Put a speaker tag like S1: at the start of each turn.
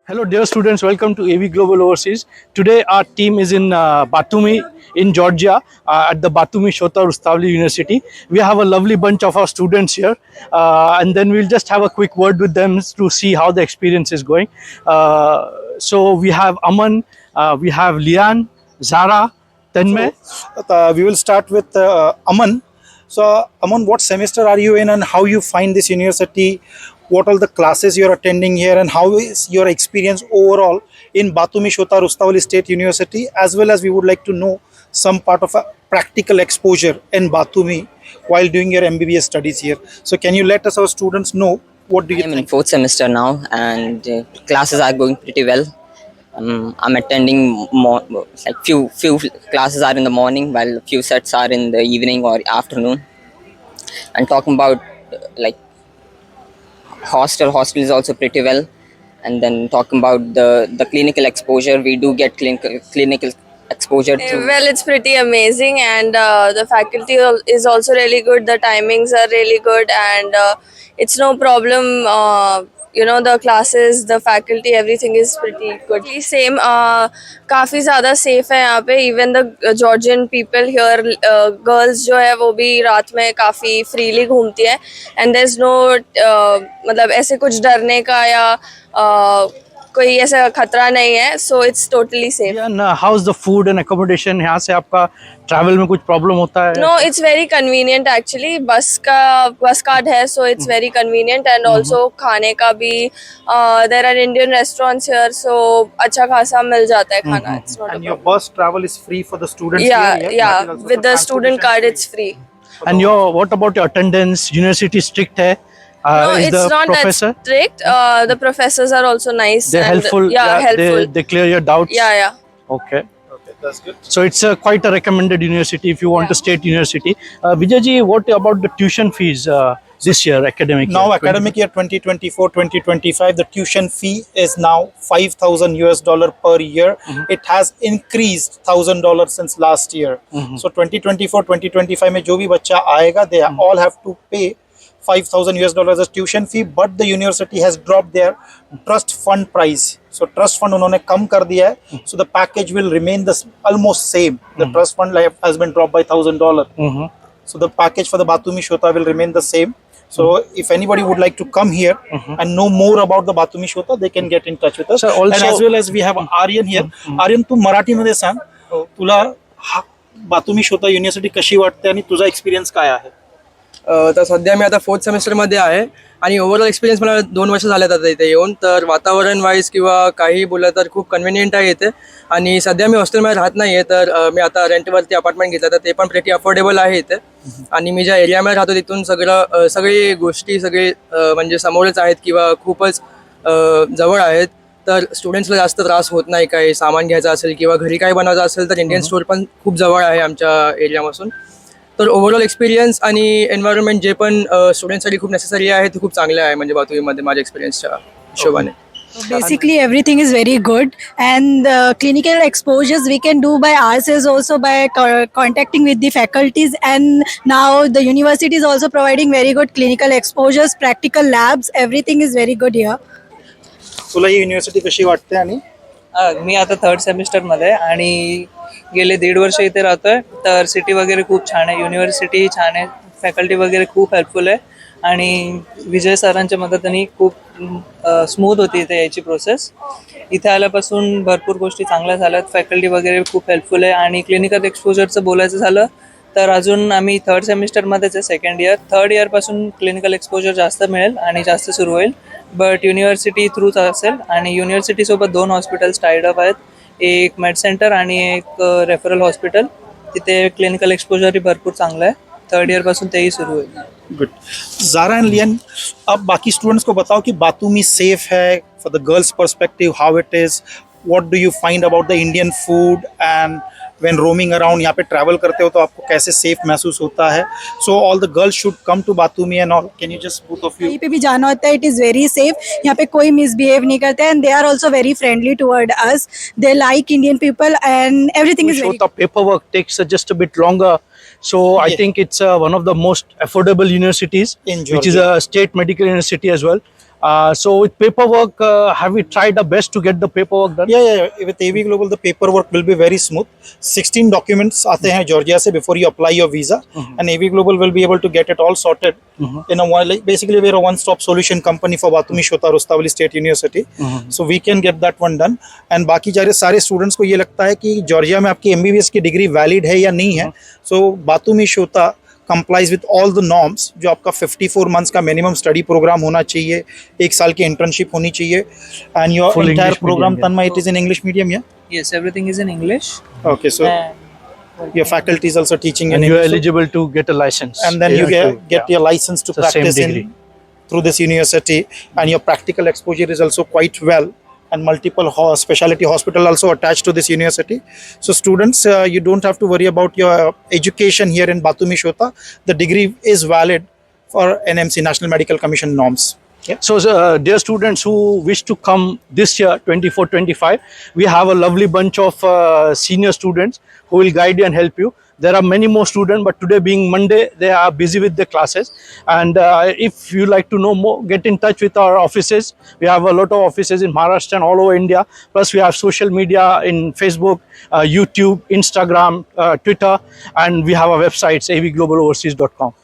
S1: Hello, dear students. Welcome to AV Global Overseas. Today, our team is in Batumi, in Georgia, at the Batumi Shota Rustaveli University. We have a lovely bunch of our students here, and then we'll just have a quick word with them to see how the experience is going. So, we have Aman, we have Lian, Zara, Tanmay.
S2: We will start with Aman. So, Aman, what semester are you in, and how you find this university? What are the classes you're attending here, and how is your experience overall in Batumi Shota Rustaveli State University? As well as we would like to know some part of a practical exposure in Batumi while doing your MBBS studies here. So, can you let us, our students, know what do you
S3: I'm in
S2: think?
S3: fourth semester now, and classes are going pretty well. I'm attending like few classes are in the morning, while few sets are in the evening or afternoon. And talking about like hostel is also pretty well. And then talking about the clinical exposure, we do get clinical exposure through.
S4: Well, it's pretty amazing, and the faculty is also really good. The timings are really good, and it's no problem. The classes, the faculty, everything is pretty good. Same, काफी ज़्यादा safe है यहाँ पे. Even the Georgian people here, girls जो है वो भी रात में काफी freely घूमती है, and there's no मतलब ऐसे कुछ डरने का या कोई ऐसा खतरा नहीं है. So it's totally safe.
S1: And how's the food and accommodation? यहाँ से आपका travel में कुछ problem होता है?
S4: No, it's very convenient actually. bus card है, so it's very convenient, and also खाने का भी there are Indian restaurants here, so अच्छा खासा मिल जाता है खाना. It's not a
S2: And your
S4: problem.
S2: bus travel is free for the students
S4: Yeah,
S2: here?
S4: yeah.
S2: That is also
S4: With
S2: for
S4: the student
S2: transportation
S4: card,
S2: free.
S4: it's free.
S1: And what about your attendance? University strict है?
S4: No,
S1: Is
S4: it's
S1: the
S4: not
S1: professor?
S4: that strict. The professors are also nice.
S1: They're
S4: and,
S1: helpful.
S4: Yeah, helpful.
S1: They clear your doubts.
S4: Yeah.
S1: Okay.
S2: Okay, that's good.
S1: So it's quite a recommended university if you want a state university. Vijayji, what about the tuition fees this year, academic
S2: Now,
S1: year?
S2: academic year 2024-2025, the tuition fee is now $5,000 per year. It has increased $1,000 since last year. So 2024-2025 में जो भी बच्चा आएगा, they all have to pay $5,000 as tuition fee, but the university has dropped their trust fund price. So trust fund उन्होंने कम कर दिया है. So the package will remain almost same. The trust fund has been dropped by $1,000. So the package for the Batumi Shota will remain the same. So if anybody would like to come here and know more about the Batumi Shota, they can get in touch with us.
S1: Sir, also-
S2: and as well as we have Aryan here. Aryan, तू मराठी मध्ये सांग, तुला बातुमी शोता university कशी वाटते आणि तुझा experience काय आहे?
S5: तर सध्या मी आता फोर्थ सेमिस्टरमध्ये आहे आणि ओव्हरऑल एक्सपिरियन्स मला 2 वर्ष झालेत आता इथे येऊन. तर वातावरण वाईज किंवा काही बोललं तर खूप कन्व्हिनियंट आहे इथे. आणि सध्या मी हॉस्टेलमध्ये राहत नाही आहे, तर मी आता रेंटवरती अपार्टमेंट घेतलं, तर ते पण प्रेटी अफोर्डेबल आहे इथे. आणि मी ज्या एरियामध्ये राहतो तिथून सगळी गोष्टी म्हणजे समोरच आहेत किंवा खूपच जवळ आहेत. तर स्टुडंट्सला जास्त त्रास होत नाही. काही सामान घ्यायचं असेल किंवा घरी काही बनवायचं असेल तर इंडियन स्टोअर पण खूप जवळ आहे आमच्या एरियापासून. तर ओव्हरऑल एक्सपिरियन्स आणि एन्व्हायरमेंट जे पण स्टुडंटसाठी खूप नेसेसरी आहे ते खूप चांगले आहे, म्हणजे बातुमीमध्ये माझ्या एक्सपिरियन्सच्या हिशोबाने.
S6: Basically, everything is very good, and clinical exposures we can do by ourselves also by contacting with the faculties, and now the university is also providing very good clinical exposures, practical labs, everything is very good here.
S2: तुला ही university कशी वाटते? आणि
S7: मी आता third सेमिस्टरमध्ये आहे आणि गेले 1.5 वर्ष इथे राहतोय. तर सिटी वगैरे खूप छान आहे, युनिव्हर्सिटी छान आहे, फॅकल्टी वगैरे खूप हेल्पफुल आहे आणि विजय सरांच्या मदतीने खूप स्मूथ होती इथे यायची प्रोसेस. इथे आल्यापासून भरपूर गोष्टी चांगल्या झाल्यात, फॅकल्टी वगैरे खूप हेल्पफुल आहे. आणि क्लिनिकल एक्सपोजरचं बोलायचं झालं तर अजून आम्ही थर्ड सेमिस्टरमध्येच आहे, सेकंड इयर. थर्ड इयरपासून क्लिनिकल एक्सपोजर जास्त मिळेल आणि जास्त सुरू होईल, बट युनिव्हर्सिटी थ्रूच असेल. आणि युनिव्हर्सिटीसोबत 2 हॉस्पिटल्स टाईड अप आहेत, एक मेड सेंटर आणि एक रेफरल हॉस्पिटल. तिथे क्लिनिकल एक्सपोजरही भरपूर चांगलं आहे. थर्ड इयरपासून तेही सुरू होईल.
S2: गुड. ज़ारा एंड लियन, अब बाकी स्टूडेंट्स को बताओ कि बातुमी सेफ है for the girls perspective, how it is, what do you find about the Indian food, and when roaming around यहाँ पे ट्रैवल करते हो तो आपको कैसे सेफ महसूस होता है? So all the girls should come to Batumi and all. Can you just both of you?
S6: कहीं पे भी जाना होता है, इट इज़ वेरी सेफ. यहाँ पे कोई मिसबिहेव नहीं करते, and they are also very friendly toward us. They like Indian people, and everything is very
S1: Shota paperwork takes just a bit longer. So I think it's one of the most affordable universities,
S2: In
S1: which is
S2: Georgia.
S1: a state medical university as well. So with paperwork, have we tried our best to get the paperwork done?
S2: Yeah. With AV Global, the paperwork will be very smooth. 16 documents आते हैं Georgia से before you apply your visa, and AV Global will be able to get it all sorted. In a one, like, basically, we're a one-stop solution company for Batumi Shota Rustaveli State University, so we can get that one done. And बाकी सारे students को ये लगता है कि Georgia में आपकी MBBS की डिग्री वैलिड है या नहीं है. So Batumi Shota complies with all the norms. जो आपका 54 months का minimum study program होना चाहिए, 1 साल की internship होनी चाहिए, and your
S1: Full
S2: entire
S1: English
S2: program,
S1: medium,
S2: Tanmay, it is in English medium, yeah?
S7: Yes, everything is in English.
S2: Okay, so
S7: And
S2: your faculty is also teaching in
S1: And you are
S2: English. So-
S1: eligible to get a license.
S2: and then you
S1: Yeah,
S2: get your license to
S1: It's the same
S2: practice
S1: degree.
S2: through this university, and your practical exposure is also quite well, and multiple specialty hospital also attached to this university. So students, you don't have to worry about your education here in Batumi Shota. The degree is valid for NMC, National Medical Commission norms. Yeah.
S1: So, dear students who wish to come this year, 24-25, we have a lovely bunch of senior students who will guide you and help you. There are many more students, but today being Monday, they are busy with the classes. And if you like to know more, get in touch with our offices. We have a lot of offices in Maharashtra and all over India. Plus, we have social media in Facebook, YouTube, Instagram, Twitter, and we have our websites, avglobaloverseas.com.